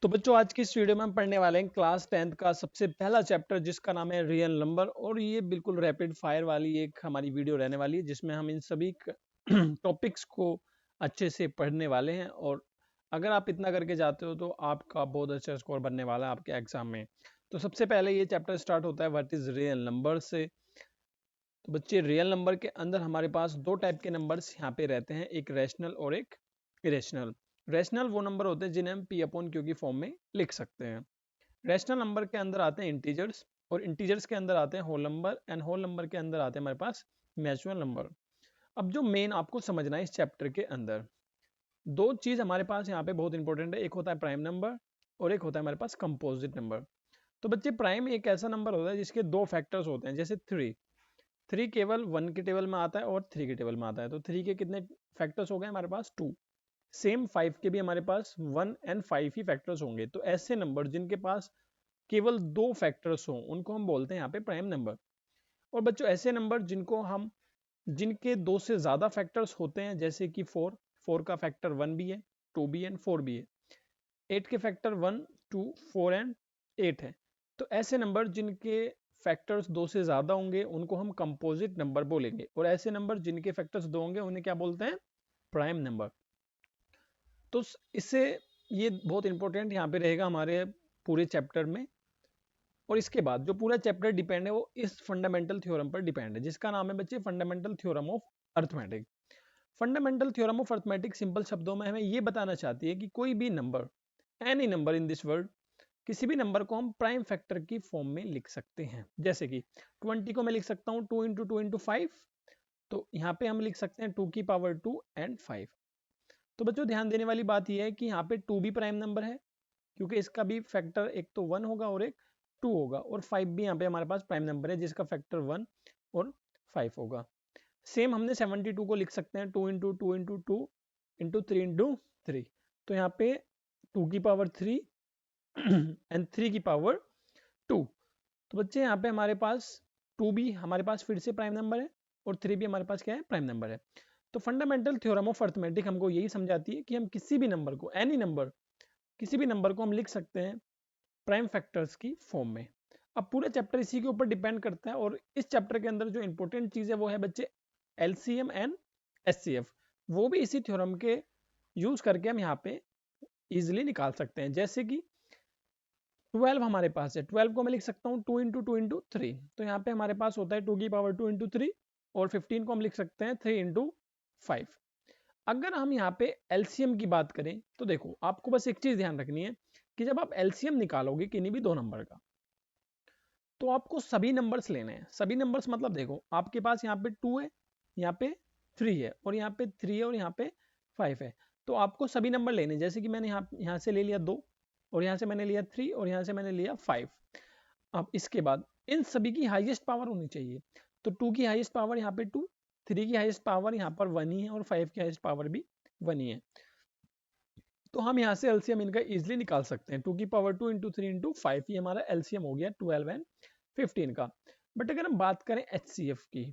तो बच्चों आज की इस वीडियो में हम पढ़ने वाले हैं क्लास 10th का सबसे पहला चैप्टर जिसका नाम है रियल नंबर। और ये बिल्कुल रैपिड फायर वाली एक हमारी वीडियो रहने वाली है जिसमें हम इन सभी टॉपिक्स को अच्छे से पढ़ने वाले हैं। और अगर आप इतना करके जाते हो तो आपका बहुत अच्छा स्कोर बनने वाला है आपके एग्जाम में। तो सबसे पहले ये चैप्टर स्टार्ट होता है व्हाट इज रियल नंबर से। तो बच्चे रियल नंबर के अंदर हमारे पास दो टाइप के नंबर्स यहाँ पे रहते हैं, एक रैशनल और एक इरेशनल। रैशनल वो नंबर होते हैं जिन्हें हम पी अपॉन क्यू की फॉर्म में लिख सकते हैं। रैशनल नंबर के अंदर आते हैं इंटीजर्स, और इंटीजर्स के अंदर आते हैं whole number, and whole number के अंदर आते हैं हमारे पास नेचुरल नंबर। अब जो मेन आपको समझना है इस चैप्टर के अंदर, दो चीज हमारे पास यहाँ पे बहुत इंपॉर्टेंट है, एक होता है प्राइम नंबर और एक होता है हमारे पास कंपोजिट नंबर। तो बच्चे प्राइम एक ऐसा नंबर होता है जिसके दो फैक्टर्स होते हैं, जैसे थ्री केवल वन के टेबल में आता है और थ्री के टेबल में आता है। तो थ्री के कितने फैक्टर्स हो गए हमारे पास? टू। सेम फाइव के भी हमारे पास वन एंड फाइव ही फैक्टर्स होंगे। तो ऐसे नंबर जिनके पास केवल दो फैक्टर्स हों उनको हम बोलते हैं यहाँ पे प्राइम नंबर। और बच्चों ऐसे नंबर जिनके दो से ज्यादा फैक्टर्स होते हैं, जैसे कि फोर का फैक्टर वन भी है, टू भी है एंड फोर भी है। एट के factor one, two, four and eight है। तो ऐसे नंबर जिनके फैक्टर्स दो से ज्यादा होंगे उनको हम कंपोजिट नंबर बोलेंगे, और ऐसे नंबर जिनके फैक्टर्स दो होंगे उन्हें क्या बोलते हैं? Prime number. तो इससे ये बहुत इंपॉर्टेंट यहाँ पे रहेगा हमारे पूरे चैप्टर में। और इसके बाद जो पूरा चैप्टर डिपेंड है वो इस फंडामेंटल थ्योरम पर डिपेंड है, जिसका नाम है बच्चे fundamental theorem of arithmetic. Fundamental theorem of arithmetic simple शब्दों में हमें ये बताना चाहती है कि कोई भी number, any number in this world, किसी भी नंबर को हम प्राइम फैक्टर की फॉर्म में लिख सकते हैं। जैसे कि 20 को मैं लिख सकता हूँ 2 × 2 × 5। तो यहाँ पे हम लिख सकते हैं 2 की पावर 2 एंड 5। तो बच्चों ध्यान देने वाली बात यह है कि यहाँ पे 2 भी प्राइम नंबर है, क्योंकि इसका भी फैक्टर एक तो 1 होगा और एक 2 होगा, और 5 भी यहाँ पे हमारे पास प्राइम नंबर है जिसका फैक्टर 1 और 5 होगा। सेम हमने 72 को लिख सकते हैं 2 × 2 × 2 × 3 × 3। तो यहाँ पे 2 की पावर 3 एंड 3 की पावर 2। तो बच्चे यहाँ पे हमारे पास 2 भी हमारे पास फिर से प्राइम नंबर है और 3 भी हमारे पास क्या है? प्राइम नंबर है। तो फंडामेंटल थ्योरम ऑफ अर्थमेटिक हमको यही समझाती है कि हम किसी भी नंबर को, एनी नंबर, किसी भी नंबर को हम लिख सकते हैं प्राइम फैक्टर्स की फॉर्म में। अब पूरा चैप्टर इसी के ऊपर डिपेंड करता है, और इस चैप्टर के अंदर जो इंपॉर्टेंट चीज है वो है बच्चे एलसीएम एंड एचसीएफ। वो भी इसी थ्योरम के यूज करके हम यहाँ पे इजिली निकाल सकते हैं। जैसे कि 12 हमारे पास है, 12 को मैं लिख सकता हूँ 2 × 2 × 3। तो यहाँ पे हमारे पास होता है 2 की पावर 2 × 3, और 15 को हम लिख सकते हैं 3 × 5। अगर हम यहाँ पे एलसीएम की बात करें तो देखो आपको बस एक चीज ध्यान रखनी है कि जब आप एलसीएम निकालोगे किन्हीं भी दो नंबर का, तो आपको सभी नंबर्स लेने हैं। सभी नंबर्स मतलब देखो आपके पास यहाँ पे 2 है, यहाँ पे 3 है, और यहाँ पे 3 है, और यहाँ पे 5 है। तो आपको सभी नंबर लेने, जैसे कि मैंने यहाँ से ले लिया 2, और यहाँ से मैंने लिया 3, और यहाँ से मैंने लिया 5। अब इसके बाद इन सभी की हाईएस्ट पावर होनी चाहिए। तो 2 की हाईएस्ट पावर यहाँ पे 2, 3 की हाईएस्ट पावर यहाँ पर 1 ही है, और 5 की हाईएस्ट पावर भी 1 ही है। तो हम यहाँ से एलसीएम इनका इजिली निकाल सकते हैं। 2 की पावर 2 × 3 × 5, ये हमारा एलसीएम हो गया 12 एंड 15 का। बट अगर हम बात करें एचसीएफ की,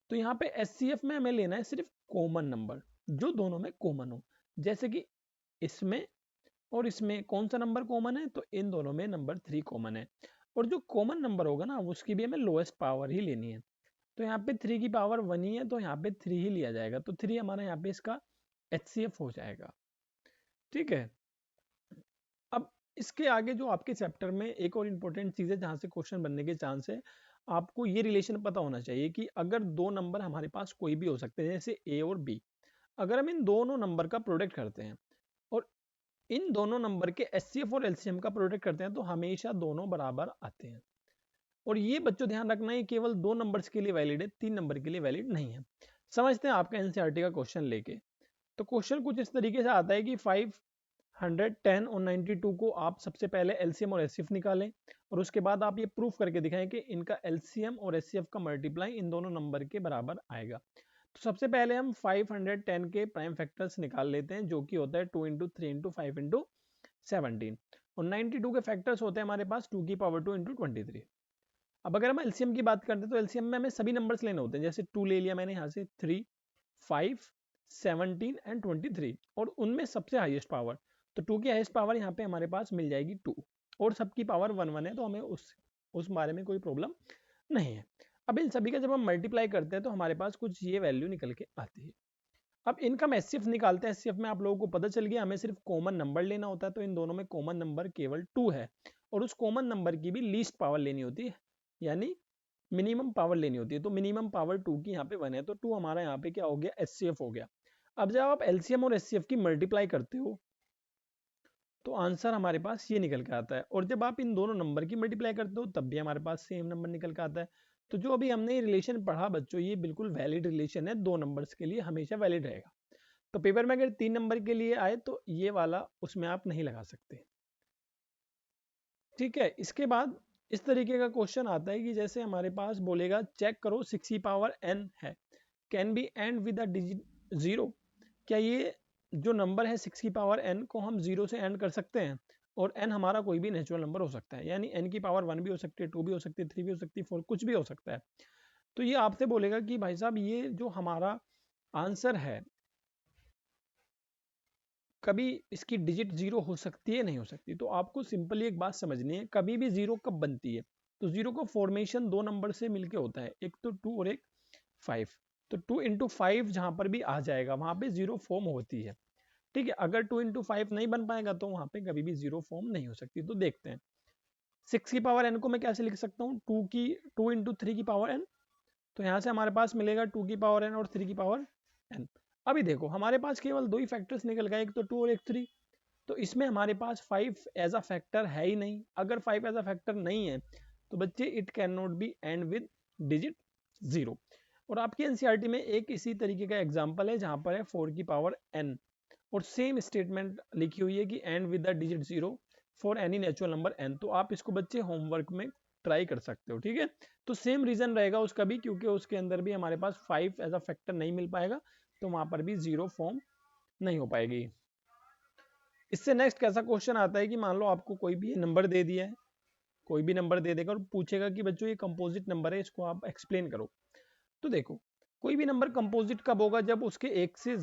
तो यहाँ पे एचसीएफ में हमें लेना है सिर्फ कॉमन नंबर, जो दोनों में कॉमन हो। जैसे कि इसमें और इसमें कौन सा नंबर कॉमन है? तो इन दोनों में नंबर 3 कॉमन है। और जो कॉमन नंबर होगा ना उसकी भी हमें लोएस्ट पावर ही लेनी है। तो यहाँ पे 3 की पावर 1 ही है, तो यहाँ पे 3 ही लिया जाएगा। तो 3 हमारा यहाँ पे इसका एचसीएफ हो जाएगा। ठीक है। अब इसके आगे जो आपके चैप्टर में एक और इम्पोर्टेंट चीज़ है जहाँ से क्वेश्चन बनने के चांस है, आपको ये रिलेशन पता होना चाहिए कि अगर दो नंबर हमारे पास कोई भी हो सकते हैं, जैसे ए और बी, अगर हम इन दोनों नंबर का प्रोडक्ट करते हैं और इन दोनों नंबर के एचसीएफ और एलसीएम का प्रोडक्ट करते हैं, तो हमेशा दोनों बराबर आते हैं। और ये बच्चों ध्यान रखना है केवल दो नंबर्स के लिए वैलिड है, तीन नंबर के लिए वैलिड नहीं है। समझते हैं आपका एनसीईआरटी का क्वेश्चन लेके। तो क्वेश्चन कुछ इस तरीके से आता है कि 510 और 92 को आप सबसे पहले एलसीएम और एचसीएफ निकालें, और उसके बाद आप ये प्रूफ करके दिखाएं कि इनका एलसीएम और एचसीएफ का मल्टीप्लाई इन दोनों नंबर के बराबर आएगा। तो सबसे पहले हम 510 के प्राइम फैक्टर्स निकाल लेते हैं, जो कि होता है 2 × 3 × 5 × 17, और 92 के फैक्टर्स होते हैं हमारे पास 2 की पावर 2 × 23। अब अगर हम एलसीएम की बात करते हैं तो एलसीएम में हमें सभी नंबर्स लेने होते हैं। जैसे 2 ले लिया मैंने यहाँ से, 3, 5, 17 एंड 23, और उनमें सबसे हाईएस्ट पावर। तो 2 की हाईएस्ट पावर यहाँ पे हमारे पास मिल जाएगी 2, और सबकी पावर 1 1 है, तो हमें उस बारे में कोई प्रॉब्लम नहीं है। अब इन सभी का जब हम मल्टीप्लाई करते हैं तो हमारे पास कुछ ये वैल्यू निकल के आती है। अब इनका हम एचसीएफ निकालते हैं। एचसीएफ में आप लोगों को पता चल गया, हमें सिर्फ कॉमन नंबर लेना होता है, तो इन दोनों में कॉमन नंबर केवल 2 है, और उस कॉमन नंबर की भी लीस्ट पावर लेनी होती है, यानी मिनिमम पावर लेनी होती है। तो मिनिमम पावर 2 की यहाँ पे 1 है, तो 2 हमारा यहाँ पे क्या हो गया, एचसीएफ हो गया। अब जब आप एलसीएम और एचसीएफ की मल्टीप्लाई करते हो तो आंसर हमारे पास ये निकल के आता है, और जब आप इन दोनों नंबर की मल्टीप्लाई करते हो तब भी हमारे पास सेम नंबर निकल के आता है। तो जो अभी हमने रिलेशन पढ़ा बच्चों, ये बिल्कुल वैलिड रिलेशन है, 2 नंबर्स के लिए हमेशा वैलिड रहेगा। तो पेपर में अगर 3 नंबर के लिए आए तो ये वाला उसमें आप नहीं लगा सकते, ठीक है। इसके बाद इस तरीके का क्वेश्चन आता है कि जैसे हमारे पास बोलेगा चेक करो 6 की पावर n है, can be and with the digit 0। क्या ये जो नंबर है 6 की पावर n को हम 0 से एंड कर सकते हैं? और n हमारा कोई भी नेचुरल नंबर हो सकता है, यानी n की पावर 1 भी हो सकती है, 2 भी हो सकती है, 3 भी हो सकती है, 4 कुछ भी हो सकता है। तो ये आपसे बोलेगा कि भाई साहब ये जो हमारा आंसर है, कभी इसकी डिजिट 0 हो सकती है, नहीं हो सकती। तो आपको सिंपली एक बात समझनी है, कभी भी 0 कब बनती है। तो 0 का फॉर्मेशन 2 नंबर से मिलके होता है, एक तो 2 और एक 5। तो 2 इंटू 5 जहां पर भी आ जाएगा वहां पे 0 फॉर्म होती है, ठीक है। अगर 2 इंटू 5 नहीं बन पाएगा तो वहां पे कभी भी 0 फॉर्म नहीं हो सकती। तो देखते हैं 6 की पावर n को मैं कैसे लिख सकता हूँ, 2 इंटू 3 की पावर n। तो यहाँ से हमारे पास मिलेगा 2 की पावर n और 3 की पावर n। अभी देखो हमारे पास केवल 2 ही फैक्टर्स निकल गए, एक तो 2 और एक 3। तो इसमें हमारे पास 5 एज अ फैक्टर है ही नहीं। अगर 5 एज अ फैक्टर नहीं है तो बच्चे it can not be and with digit 0। और आपकी एनसीईआरटी में एक इसी तरीके का एग्जांपल है जहां पर है 4 की पावर n, और सेम स्टेटमेंट लिखी हुई है कि and with the digit 0 for any natural number n। तो आप इसको बच्चे होमवर्क में ट्राई कर सकते हो, ठीक है। तो सेम रीजन रहेगा उसका भी, क्योंकि उसके अंदर भी हमारे पास 5 एज अ फैक्टर नहीं मिल पाएगा, तो वहां पर भी 0 फॉर्म नहीं हो पाएगी। इससे नेक्स्ट कैसा क्वेश्चन आता है कि मान लो आपको कोई भी नंबर दे दिया है, कोई भी नंबर दे देगा और पूछेगा कि बच्चों ये कंपोजिट नंबर है, इसको आप एक्सप्लेन करो। तो देखो कोई भी नंबर कंपोजिट कब होगा, जब उसके एक से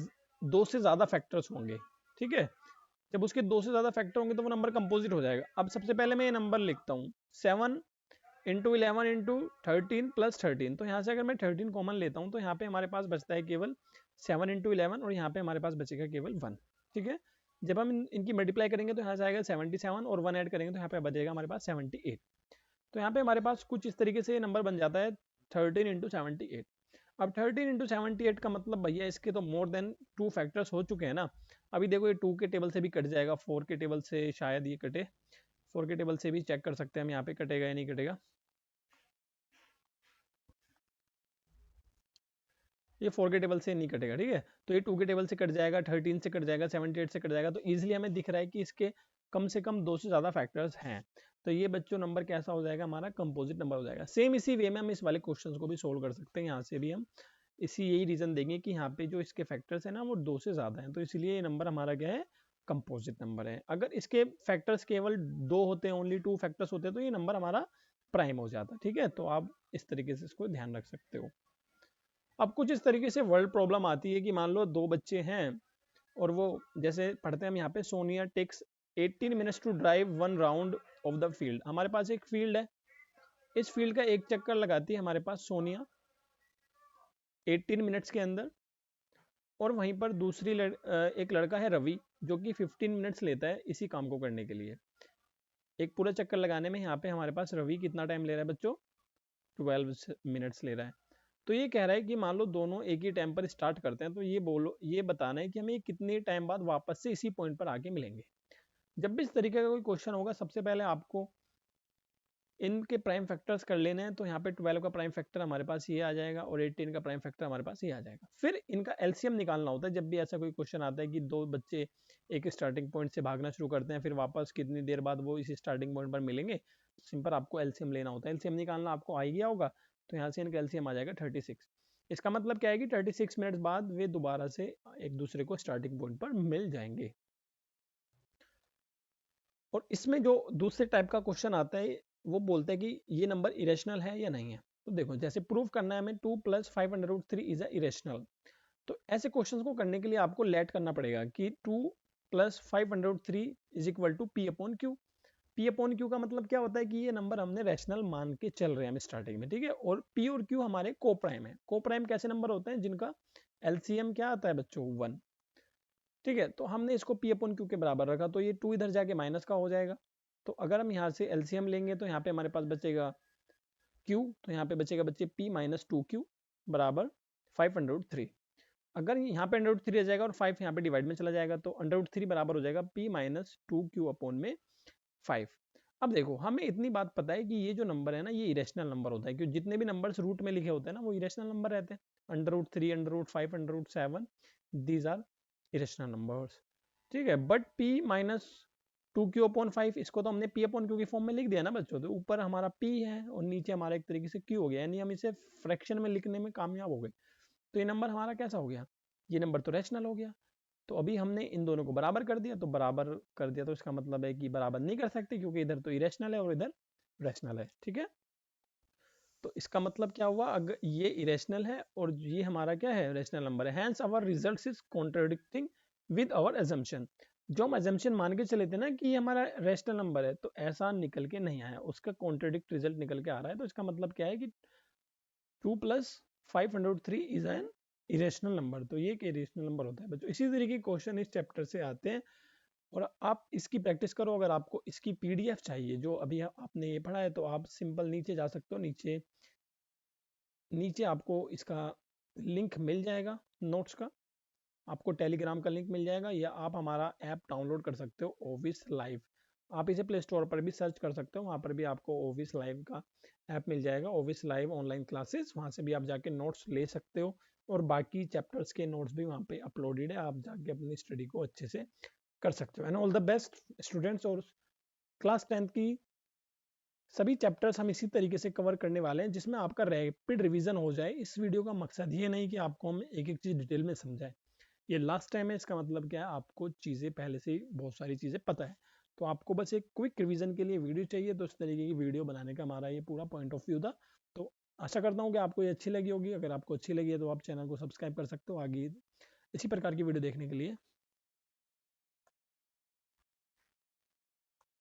2 से ज्यादा फैक्टर्स होंगे, ठीक है। जब उसके 2 से ज्यादा फैक्टर होंगे तो वो नंबर कंपोजिट हो जाएगा। अब सबसे पहले मैं ये नंबर लिखता हूँ 7 इंटू 11 इंटू 13 प्लस 13। तो यहाँ से अगर मैं 13 कॉमन लेता हूँ तो यहाँ पे हमारे पास बचता है केवल 7 इंटू 11, और यहाँ पे हमारे पास बचेगा केवल 1, ठीक है। जब हम इनकी मल्टीप्लाई करेंगे तो यहाँ से आएगा 77, और 1 ऐड करेंगे तो यहाँ पे बचेगा हमारे पास 78। तो यहाँ पे हमारे पास कुछ इस तरीके से नंबर बन जाता है 13 इंटू 78। अब 13 इंटू 78 का मतलब भैया इसके तो मोर देन 2 फैक्टर्स हो चुके हैं ना। अभी देखो ये 2 के टेबल से भी कट जाएगा, 4 के टेबल से शायद ये कटे, 4 के टेबल से भी चेक कर सकते हैं हम यहाँ पे कटेगा या नहीं कटेगा। ये 4 के टेबल से नहीं कटेगा, ठीक है। तो ये 2 के टेबल से कट जाएगा, 13 से कट जाएगा, 78 से कट जाएगा। तो इजीली हमें दिख रहा है कि इसके कम से कम 2 से ज्यादा फैक्टर्स हैं। तो ये बच्चों नंबर कैसा हो जाएगा, हमारा कंपोजिट नंबर हो जाएगा। सेम इसी वे में हम इस वाले क्वेश्चन को भी सोल्व कर सकते हैं। यहाँ से भी हम इसी यही रीजन देंगे कि यहाँ पे जो इसके फैक्टर्स है ना वो 2 से ज्यादा हैं, तो इसलिए ये नंबर हमारा क्या है, कंपोजिट नंबर है। अगर इसके फैक्टर्स केवल 2 होते हैं, ओनली 2 फैक्टर्स होते हैं, तो ये नंबर हमारा प्राइम हो जाता है, ठीक है। तो आप इस तरीके से इसको ध्यान रख सकते हो। अब कुछ इस तरीके से वर्ल्ड प्रॉब्लम आती है कि मान लो 2 बच्चे हैं और वो जैसे पढ़ते हैं हम यहाँ पे, Sonia takes 18 minutes to drive 1 round of the field. हमारे पास एक फील्ड है, इस फील्ड का एक चक्कर लगाती है हमारे पास सोनिया 18 मिनट्स के अंदर, और वहीं पर एक लड़का है रवि जो कि 15 मिनट्स लेता है इसी काम को करने के लिए। एक पूरा चक्कर लगाने में यहाँ पे हमारे पास रवि कितना टाइम ले रहा है बच्चों, 12 मिनट्स ले रहा है। तो ये कह रहा है कि मान लो दोनों एक ही टाइम पर स्टार्ट करते हैं, तो ये बताना है कि हमें कितने टाइम बाद वापस से इसी पॉइंट पर आके मिलेंगे। जब भी इस तरीके का कोई क्वेश्चन होगा सबसे पहले आपको इनके प्राइम फैक्टर्स कर लेने हैं। तो यहाँ पे 12 का प्राइम फैक्टर हमारे पास ये आ जाएगा और 18 का प्राइम फैक्टर हमारे पास ये आ जाएगा। फिर इनका एलसीएम निकालना होता है। जब भी ऐसा कोई क्वेश्चन आता है कि 2 बच्चे एक स्टार्टिंग पॉइंट से भागना शुरू करते हैं, फिर वापस कितनी देर बाद वो इस स्टार्टिंग पॉइंट पर मिलेंगे, सिंपल आपको एलसीएम लेना होता है। एलसीएम निकालना आपको आ ही गया होगा, तो यहाँ से इनका एलसीएम आ जाएगा 36। इसका मतलब क्या है कि 36 मिनट बाद वे दोबारा से एक दूसरे को स्टार्टिंग पॉइंट पर मिल जाएंगे। और इसमें जो दूसरे टाइप का क्वेश्चन आता है वो बोलता है कि ये नंबर इरेशनल है या नहीं है। तो देखो जैसे प्रूव करना है हमें 2 + 5√3 इज अ इरेशनल। तो ऐसे क्वेश्चंस को करने के लिए आपको लेट करना पड़ेगा कि 2 plus 503 is equal to P upon Q. P upon Q का मतलब क्या होता है कि ये नंबर हमने रैशनल मान के चल रहे हैं हम स्टार्टिंग में, ठीक है। और पी और क्यू हमारे को प्राइम है। को प्राइम कैसे नंबर होते हैं जिनका एलसीएम क्या आता है बच्चों 1, ठीक है। तो हमने इसको पी अपॉन क्यू के बराबर रखा, तो ये 2 इधर जाके माइनस का हो जाएगा। तो अगर हम यहाँ से एलसीएम लेंगे तो यहाँ पे हमारे पास बचेगा Q, तो यहाँ पे बचेगा बच्चे P माइनस 2Q बराबर 503। अगर यहाँ पे √3 आ जाएगा और 5 यहाँ पे डिवाइड में चला जाएगा तो √3 बराबर हो जाएगा P माइनस 2Q अपॉन में 5। अब देखो हमें इतनी बात पता है कि ये जो नंबर है ना ये इरेशनल नंबर होता है, क्योंकि जितने भी नंबर्स रूट में लिखे होते हैं ना वो इरेशनल नंबर रहते हैं। √3, √5, √7 दीज आर इरेशनल नंबर्स, ठीक है। But P minus 2Q upon 5 इसको तो हमने P अपॉन Q की फॉर्म में लिख दिया ना बच्चों, तो ऊपर हमारा P है और नीचे हमारा एक तरीके से Q हो गया, यानी हम इसे फ्रैक्शन में लिखने में कामयाब हो गए। तो ये नंबर हमारा कैसा हो गया, ये नंबर तो रैशनल हो गया। तो अभी हमने इन दोनों को बराबर कर दिया, तो बराबर कर दिया तो इसका मतलब है कि बराबर नहीं कर सकते क्योंकि इधर तो इरेशनल है और इधर रैशनल है, ठीक है। तो इसका मतलब क्या हुआ, अगर ये इरेशनल है और ये हमारा क्या है रैशनल नंबर है, hence our results is contradicting with our assumption. जो हम अजम्पशन मान के चले थे ना कि ये हमारा रैशनल नंबर है, तो ऐसा निकल के नहीं आया, उसका कॉन्ट्राडिक्ट रिजल्ट निकल के आ रहा है। तो इसका मतलब क्या है कि 2 plus 503 is an irrational number. तो ये एक इरेशनल नंबर होता है बच्चों। इसी तरीके के क्वेश्चन इस चैप्टर से आते हैं और आप इसकी प्रैक्टिस करो। अगर आपको इसकी पीडीएफ चाहिए जो अभी आपने ये पढ़ा है तो आप सिंपल नीचे जा सकते हो, नीचे नीचे आपको इसका लिंक मिल जाएगा नोट्स का, आपको टेलीग्राम का लिंक मिल जाएगा, या आप हमारा ऐप डाउनलोड कर सकते हो ओविस लाइव। आप इसे प्ले स्टोर पर भी सर्च कर सकते हो, वहाँ पर भी आपको ओविस लाइव का ऐप मिल जाएगा, ओविस लाइव ऑनलाइन क्लासेस। वहाँ से भी आप जाके नोट्स ले सकते हो और बाकी चैप्टर्स के नोट्स भी वहाँ पे अपलोडेड है, आप जाके अपनी स्टडी को अच्छे से कर सकते हो। And all the best students. और क्लास 10th की सभी चैप्टर्स हम इसी तरीके से कवर करने वाले हैं जिसमें आपका रैपिड रिवीजन हो जाए। इस वीडियो का मकसद ये नहीं कि आपको हम एक एक चीज़ डिटेल में समझाएं, ये लास्ट टाइम है। इसका मतलब क्या है, आपको चीज़ें पहले से ही बहुत सारी चीज़ें पता है, तो आपको बस एक क्विक रिवीजन के लिए वीडियो चाहिए। तो इस तरीके की वीडियो बनाने का हमारा ये पूरा पॉइंट ऑफ व्यू था। तो आशा करता हूँ कि आपको ये अच्छी लगी होगी। अगर आपको अच्छी लगी है तो आप चैनल को सब्सक्राइब कर सकते हो आगे इसी प्रकार की वीडियो देखने के लिए।